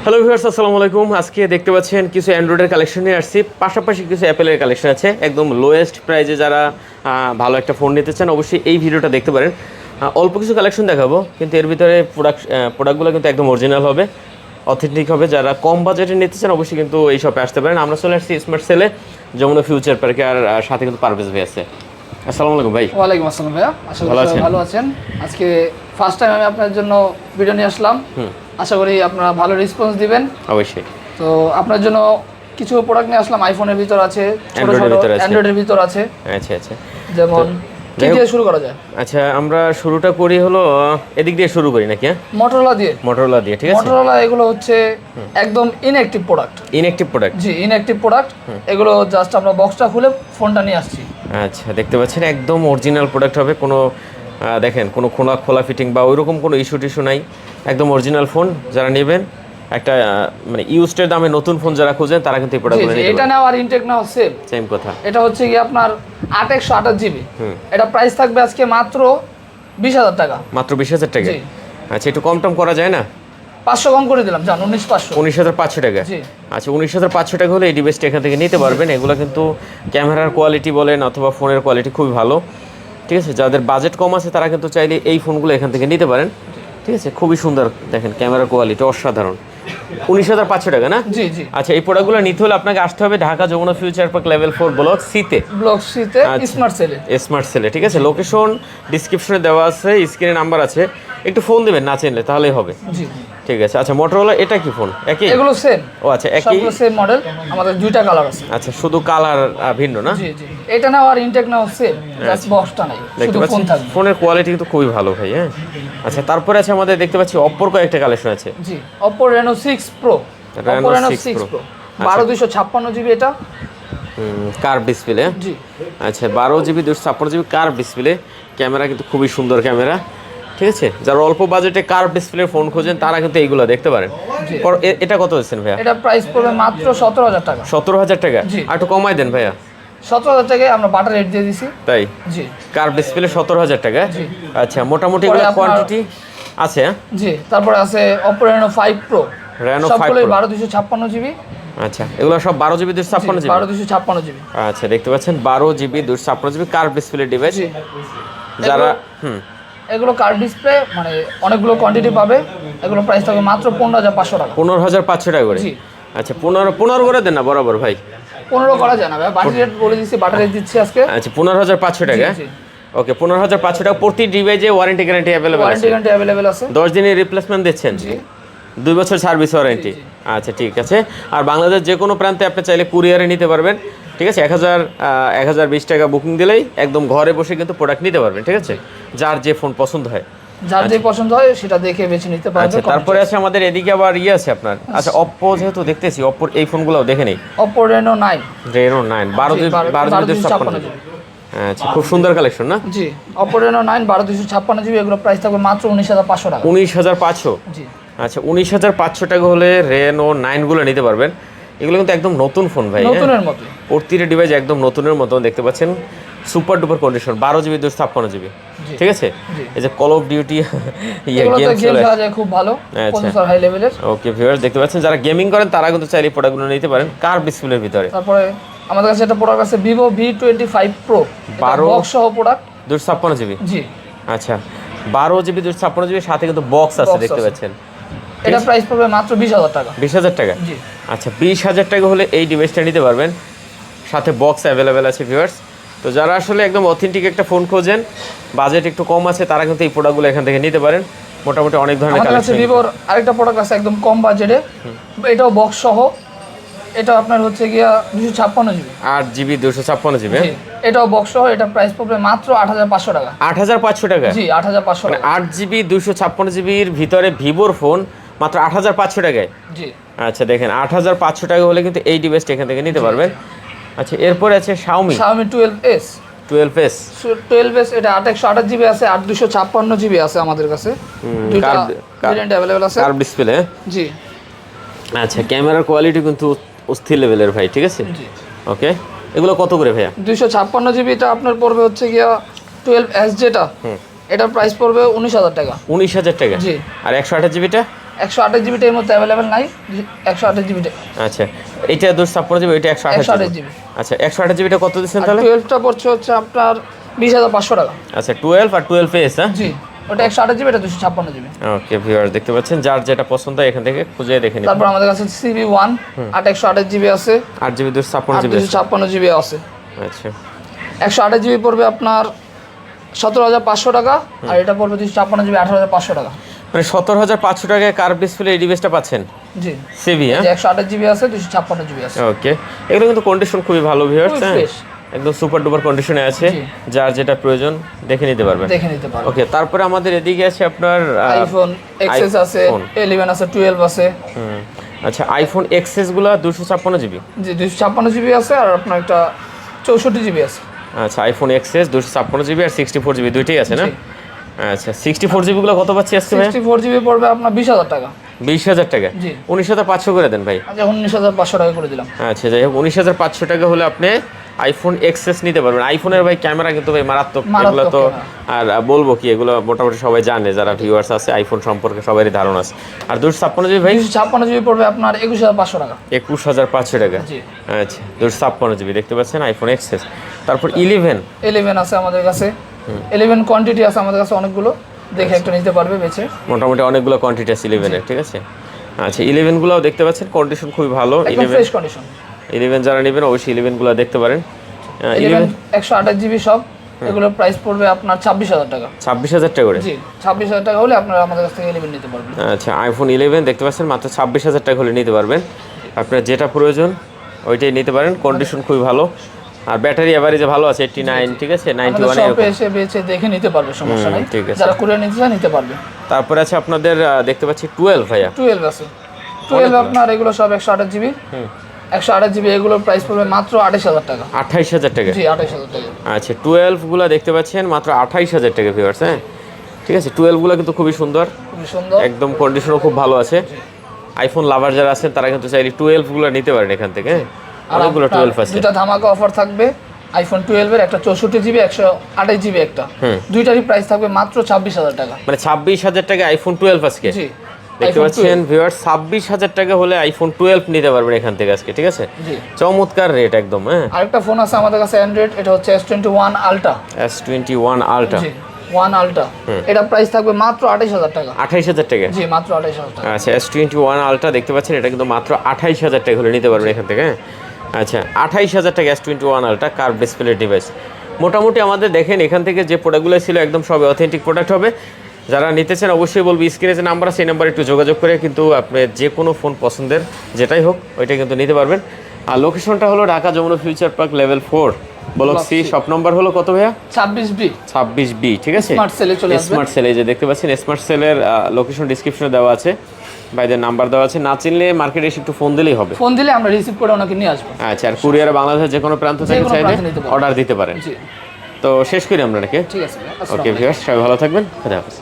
Hello viewers, আসসালামু আলাইকুম। আজকে দেখতে পাচ্ছেন কিছু অ্যান্ড্রয়েডের কালেকশন নিয়ে আসছি, পাশাপাশি কিছু অ্যাপেলের কালেকশন আছে। একদম লোয়েস্ট প্রাইজে যারা ভালো একটা ফোন নিতে চান অবশ্যই এই ভিডিওটা দেখতে পারেন। অল্প কিছু কালেকশন দেখাবো, কিন্তু এর ভিতরে প্রোডাক্টগুলো কিন্তু একদম অরিজিনাল হবে, অথেন্টিক হবে। যারা কম বাজেটে নিতে চান অবশ্যই কিন্তু এই শপে আসতে পারেন। আমরা চলে আসছি স্মার্ট সেলে, যমুনা ফিউচার পার্কে, আর সাথে কিন্তু পারভেজ ভাই আছে। আসসালামু আলাইকুম ভাই। ওয়ালাইকুম আসসালাম ভাইয়া, আশা করি ভালো আছেন। আজকে ফার্স্ট টাইম আমি আপনার জন্য ভিডিও নিয়ে আসলাম, আশা করি আপনারা ভালো রেসপন্স দিবেন। অবশ্যই। তো আপনার জন্য কিছু প্রোডাক্ট নিয়ে আসলাম, আইফোনের ভিতর আছে, ছোট ছোট অ্যান্ড্রয়েডের ভিতর আছে। আচ্ছা আচ্ছা, যেমন কি দিয়ে শুরু করা যায়? আচ্ছা, আমরা শুরুটা করি হলো এদিক দিয়ে শুরু করি নাকি? মোটরোলা দিয়ে। ঠিক আছে, মোটরোলা এগুলো হচ্ছে একদম ইনঅ্যাকটিভ প্রোডাক্ট। জি, ইনঅ্যাকটিভ প্রোডাক্ট। এগুলো জাস্ট আমরা বক্সটা খুলে ফোনটা নিয়ে আসছি। আচ্ছা, দেখতে পাচ্ছেন একদম অরিজিনাল প্রোডাক্ট হবে। কোনো দেখেন কোনো খোলা ফিটিং বা ওইরকম কোনো ইস্যু টিস্যু নাই, একদম অরিজিনাল ফোন। যারা নেবেন একটা মানে ইউজডের দামে নতুন ফোন যারা খুঁজেন তারা কিন্তু এই প্রোডাক্টগুলো নিতে পারেন। এটা নাও আর ইনটেক নাও সেম কথা। এটা হচ্ছে কি আপনার 8/128 জিবি। এটা প্রাইস থাকবে আজকে মাত্র 20,000 টাকা। মাত্র 20,000 টাকা? আচ্ছা, একটু কম টম করা যায় না? 500 কম করে দিলাম, জান 19,500 টাকা। আচ্ছা, 19,500 টাকা হলে এই ডিভাইসটা এখান থেকে নিতে পারবেন। এগুলো কিন্তু ক্যামেরার কোয়ালিটি বলেন অথবা ফোনের কোয়ালিটি খুবই ভালো। ঠিক আছে, যাদের বাজেট কম আছে তারা কিন্তু চাইলে এই ফোনগুলো এখান থেকে নিতে পারেন। ঠিক আছে, খুবই সুন্দর, দেখেন ক্যামেরার কোয়ালিটি অসাধারণ। 19,500 টাকা না? জি জি। আচ্ছা, এই প্রোডাক্টগুলো নিতে হলে আপনাকে আসতে হবে Dhaka Jamuna Future Park level 4 block সিতে স্মার্ট সেলে। ঠিক আছে, লোকেশন ডিসক্রিপশনে দেওয়া আছে, স্ক্রিনে নাম্বার আছে, একটু ফোন দিবেন না চিনলে তাহলেই হবে। জি ঠিক আছে। আচ্ছা, মোটরোলা এটা কি ফোন? একই? এগুলো সেম। ও আচ্ছা, একই, সবগুলো সেম মডেল। আমাদের দুইটা কালার আছে। আচ্ছা, শুধু কালার ভিন্ন না? জি জি। এটা নাও আর ইনটেক নাও সেম, জাস্ট বক্সটা নাই, শুধু ফোন থাকবে। ফোনের কোয়ালিটি কিন্তু খুবই ভালো ভাই। হ্যাঁ, আচ্ছা, তারপরে আছে আমাদের দেখতে পাচ্ছি অপ্পোর কয়েকটা কালেকশন আছে। জি, Oppo Reno 6 Pro। Oppo Reno 6 Pro 12/256 GB. এটা কার্ভ ডিসপ্লে। জি। আচ্ছা, 12GB 256GB curve display. Camera কিন্তু খুবই সুন্দর ক্যামেরা। ঠিক আছে, যারা অল্প বাজেটে কার্ভ ডিসপ্লের ফোন খোঁজেন তারা কিন্তু এইগুলো দেখতে পারেন। এটা কত দিচ্ছেন ভাইয়া? এটা প্রাইস পড়বে মাত্র 17,000 টাকা। 17,000 টাকা? আর একটু কমাই দেন ভাইয়া। 17,000 টাকায় আমরা বাটার রেট দিয়ে দিছি। তাই? জি। কার্ভ ডিসপ্লে 17,000 টাকা? জি। আচ্ছা, মোটামুটি এগুলো কোয়ান্টিটি আছে? জি। তারপরে আছে Oppo Reno 5 Pro। Reno 5 Pro 12/256 GB. আচ্ছা, এগুলো সব 12GB 256GB? 12/256 জিবি। আচ্ছা, দেখতে পাচ্ছেন 12GB 256GB curve display device. যারা এগুলো কার্ভ ডিসপ্লে মানে অনেকগুলো কোয়ান্টিটি পাবে। এগুলো প্রাইস থাকবে মাত্র 15,500 টাকা। 15,500 টাকা করে? জি। আচ্ছা, 15 করে দেন না বরাবর ভাই? 15 করা যায় না ভাই, বাটার রেট বলে দিচ্ছি, বাটার রেট দিচ্ছি আজকে। আচ্ছা, 15,500 টাকা। ওকে, 15,500 টাকা। প্রতি ডিভাইসে ওয়ারেন্টি গ্যারান্টি অ্যাভেলেবল আছে। 10 দিনের রিপ্লেসমেন্ট দিচ্ছেন? জি। 2 বছর সার্ভিস ওয়ারেন্টি। আচ্ছা, ঠিক আছে। আর বাংলাদেশ যে কোনো প্রান্তে আপনি চাইলে কুরিয়ারে নিতে পারবেন। ঠিক আছে, 1,020 টাকা বুকিং দিলেই একদম ঘরে বসে কিন্তু প্রোডাক্ট নিতে পারবেন। ঠিক আছে, যার যে ফোন পছন্দ হয়, যার যে পছন্দ হয় সেটা দেখে বেছে নিতে পারবেন। আচ্ছা, তারপরে আছে আমাদের এদিকে আবার আছে আপনার। আচ্ছা, Oppo যেহেতু দেখতেছি, Oppo এই ফোনগুলোও দেখে নেই। Oppo Reno 9 12GB 256GB। আচ্ছা, খুব সুন্দর কালেকশন না? জি। Oppo Reno 9 12/256 GB. এগুলো প্রাইস থাকবে মাত্র 19,500 টাকা। 19,500? জি। আচ্ছা, 19,500 টাকা হলে Reno 9 গুলো নিতে পারবেন। এগুলো কিন্তু একদম নতুন ফোন ভাই, নতুনের মতো। প্রতিটা ডিভাইস একদম নতুনের মতো দেখতে পাচ্ছেন। Super duper condition, 12GB 256GB। ঠিক আছে, এই যে কল অফ ডিউটি গেম খেলা যায় খুব ভালো, প্রসেসর হাই লেভেলের। ওকে ভিউয়ার্স, দেখতে পাচ্ছেন যারা গেমিং করেন তারা কিন্তু চাইলে প্রোডাক্টগুলো নিতে পারেন কার্ভ ডিসপ্লের ভিতরে। তারপরে আমাদের কাছে একটা প্রোডাক্ট আছে Vivo V25 Pro, 12 বক্স সহ প্রোডাক্ট, 256GB। জি। আচ্ছা, 12GB 256GB সাথে কিন্তু বক্স আছে, দেখতে পাচ্ছেন। এটা প্রাইস পড়বে মাত্র 20,000 টাকা। 20,000 টাকা? জি। আচ্ছা, 20,000 টাকা হলে এই ডিভাইসটা নিতে পারবেন, সাথে বক্স অ্যাভেলেবেল আছে ভিউয়ার্স। তো যারা আসলে একদম অথেন্টিক একটা ফোন খোঁজেন, বাজেট একটু কম আছে, তারা কিন্তু এই প্রোডাক্টগুলো এখান থেকে নিতে পারেন। মোটামুটি অনেক ধরনের কালেকশন। আমাদের কাছে ভিভোর আরেকটা প্রোডাক্ট আছে একদম কম বাজেটে, এটাও বক্স সহ। এটা আপনার হচ্ছে গিয়া 256GB। 8GB 256GB? এটাও বক্স সহ। এটা প্রাইস পড়বে মাত্র 8,500 টাকা। 8,500 টাকা? জি, 8,500 টাকা। 8GB 256GBর ভিতরে ভিভোর ফোন মাত্র 8,500 টাকায়? জি। আচ্ছা, দেখেন 8,500 টাকা হলে কিন্তু এই ডিভাইসটা এখান থেকে নিতে পারবেন। আচ্ছা, এরপরে আছে Xiaomi 12S। 12S এটা 8/128 জিবি আছে, 8/256 জিবি আছে আমাদের কাছে। দুইটা ভেরিয়েন্ট अवेलेबल আছে। Curve display? জি। আচ্ছা, ক্যামেরার কোয়ালিটি কিন্তু অস্থির লেভেলের ভাই। ঠিক আছে, জি। ওকে, এগুলো কত করে ভাইয়া? 256GB এটা আপনার পড়বে হচ্ছে গিয়া 12S যেটা, এটার প্রাইস পড়বে 19,000 টাকা। 19,000 টাকা? জি। আর 128GBটা? 128 জিবি এর মধ্যে अवेलेबल নাই, 128 জিবি। আচ্ছা, এটা 256 জিবি, এটা 128 জিবি। আচ্ছা, 128 জিবিটা কত দিচ্ছেন তাহলে? 12টা পড়ছে হচ্ছে আপনার 20500 টাকা। আচ্ছা, 12 আর 12s, হ্যাঁ জি, ওটা 128 জিবি, এটা 256 জিবি। ওকে ভিউয়ার্স, দেখতে পাচ্ছেন যার যেটা পছন্দ এখান থেকে খুঁজে দেখে নিন। তারপর আমাদের কাছে CB1 128 জিবি আছে, 8 জিবি 256 জিবি, 256 জিবি আছে। আচ্ছা, 128 জিবি পড়বে আপনার 17500 টাকা, আর এটা পড়বে 256 জিবি 18500 টাকা। মানে 17500 টাকায় কার্ভ ডিসপ্লে এই ডিভাইসটা পাচ্ছেন। জি, সিবি, হ্যাঁ 128 জিবি আছে, 256 জিবি আছে। ওকে, এগুলো কিন্তু কন্ডিশন খুবই ভালো ভিউয়ার্স, হ্যাঁ একদম সুপার ডুপার কন্ডিশনে আছে, যার যেটা প্রয়োজন দেখে নিতে পারবেন। ওকে, তারপরে আমাদের এদিকে আছে আপনার আইফোন এক্সএস আছে, 11 আছে, 12 আছে। আচ্ছা, আইফোন এক্সএস গুলো 256 জিবি। জি, 256 জিবি আছে, আর আপনার একটা 64 জিবি আছে। আচ্ছা, আইফোন এক্সএস 256 জিবি আর 64 জিবি দুইটাই আছে না? আচ্ছা, 64 জিবি গুলো কত পাচ্ছি আজকে ভাই? 64 জিবি পড়বে আপনার 20000 টাকা। 20000 টাকা? জি, 19500 করে দেন ভাই। আচ্ছা, 19500 টাকা করে দিলাম। আচ্ছা, যাই হোক 19500 টাকা হলে আপনি আইফোন এক্সএস নিতে পারবেন। আইফোনের ভাই ক্যামেরা কিন্তু ভাই মারাত্মক, এগুলো তো আর বলবো কি, এগুলো মোটামুটি সবাই জানে, যারা ভিউয়ার্স আছে আইফোন সম্পর্কে সবারই ধারণা আছে। আর 256 জিবি ভাই? 256 জিবি পড়বে আপনার 21500 টাকা। 21500 টাকা, জি। আচ্ছা, 256 জিবি দেখতে পাচ্ছেন আইফোন এক্সএস। তারপর 11 আছে আমাদের কাছে, 11 কোয়ান্টিটি আছে আমাদের কাছে অনেকগুলো, দেখে একটা নিতে পারবে বেছে। মোটামুটি অনেকগুলো কোয়ান্টিটি আছে 11 এর, ঠিক আছে। আচ্ছা, 11 গুলোও দেখতে পাচ্ছেন কন্ডিশন খুবই ভালো। একদম ফ্রেশ কন্ডিশন। 11 যারা নেবেন অবশ্যই 11 গুলো দেখতে পারেন। 11 128 জিবি সব, এগুলোর প্রাইস পড়বে আপনার 26000 টাকা। 26000 টাকা করে? জি, 26000 টাকা হলে আপনারা আমাদের কাছ থেকে 11 নিতে পারবেন। আচ্ছা, আইফোন 11 দেখতে পাচ্ছেন মাত্র 26000 টাকা হলে নিতে পারবেন। আপনার যেটা প্রয়োজন ওইটাই নিতে পারেন, কন্ডিশন খুবই ভালো, আর ব্যাটারি এভারেজে ভালো আছে 89, ঠিক আছে 91 এরকম। এসে বেচে দেখে নিতে পারবে, সমস্যা নাই, যারা কুরিয়ার নিতে চায় নিতে পারবে। তারপর আছে আপনাদের দেখতে পাচ্ছি 12 ভাইয়া। 12 আছে, 12 আপনার এগুলো সব 128 জিবি। 128 জিবি এগুলোর প্রাইস পড়বে মাত্র 28000 টাকা। 28000 টাকা? জি, 28000 টাকা। আচ্ছা, 12 গুলো দেখতে পাচ্ছেন মাত্র 28000 টাকা ভিউয়ার্স, হ্যাঁ ঠিক আছে। 12 গুলো কিন্তু খুবই সুন্দর, একদম কন্ডিশনও খুব ভালো আছে। আইফোন লাভার যারা আছেন তারা কিন্তু চাইলে 12 গুলো নিতে পারেন এখান থেকে, হ্যাঁ অনেকগুলো 12 আছে। দুটো ধামাকা অফার থাকবে আইফোন 12 এর, একটা 64 জিবি 128 জিবি একটা, দুইটারই প্রাইস থাকবে মাত্র 26000 টাকা। মানে 26000 টাকা আইফোন 12 আজকে? জি, দেখতে পাচ্ছেন ভিউয়ার্স, 26000 টাকা হলে আইফোন 12 নিতে পারবেন এখান থেকে আজকে, ঠিক আছে। চমৎকার রেট একদম, হ্যাঁ। আরেকটা ফোন আছে আমাদের কাছে অ্যান্ড্রয়েড, এটা হচ্ছে S21 আলট্রা। S21 আলট্রা, জি 1 আলট্রা, এটা প্রাইস থাকবে মাত্র 28000 টাকা। 28000 টাকা? জি, মাত্র 28000 টাকা। আচ্ছা, S21 আলট্রা দেখতে পাচ্ছেন, এটা কিন্তু মাত্র 28000 টাকা হলে নিতে পারবেন এখান থেকে, হ্যাঁ। আচ্ছা, 28000 টাকা S21 ultra curve display device. মোটামুটি আমাদের দেখেন এখান থেকে যে প্রোডাক্টগুলো ছিল একদম সবই অথেন্টিক প্রোডাক্ট হবে। যারা নিতে চান অবশ্যই বলবো স্ক্রিনে যে নাম্বার আছে এই নাম্বারে একটু যোগাযোগ করে কিন্তু আপনি যে কোনো ফোন পছন্দের যেটাই হোক ওইটা কিন্তু নিতে পারবেন। আর লোকেশনটা হলো Dhaka Jamuna Future Park level 4 block C, shop নম্বর হলো কত ভাইয়া? 26B, ঠিক আছে। স্মার্ট সেলে চলে আসবে। স্মার্ট সেলে যে দেখতে পাচ্ছেন, স্মার্ট সেলের লোকেশন ডেসক্রিপশনে দেওয়া আছে, ভাইদের নাম্বার দেওয়া আছে। না চিনলে মার্কেটে এসে একটু ফোন দিলেই হবে, ফোন দিলে আমরা রিসিভ করে ওনাকে নিয়ে আসবো। আচ্ছা, আর কুরিয়ারে বাংলাদেশের যে কোনো প্রান্ত থেকে চাইলে অর্ডার দিতে পারেন। তো শেষ করি আমরা নাকি? ঠিক আছে, ওকে ভিউয়ার্স, সবাই ভালো থাকবেন, খুদা হাফেজ।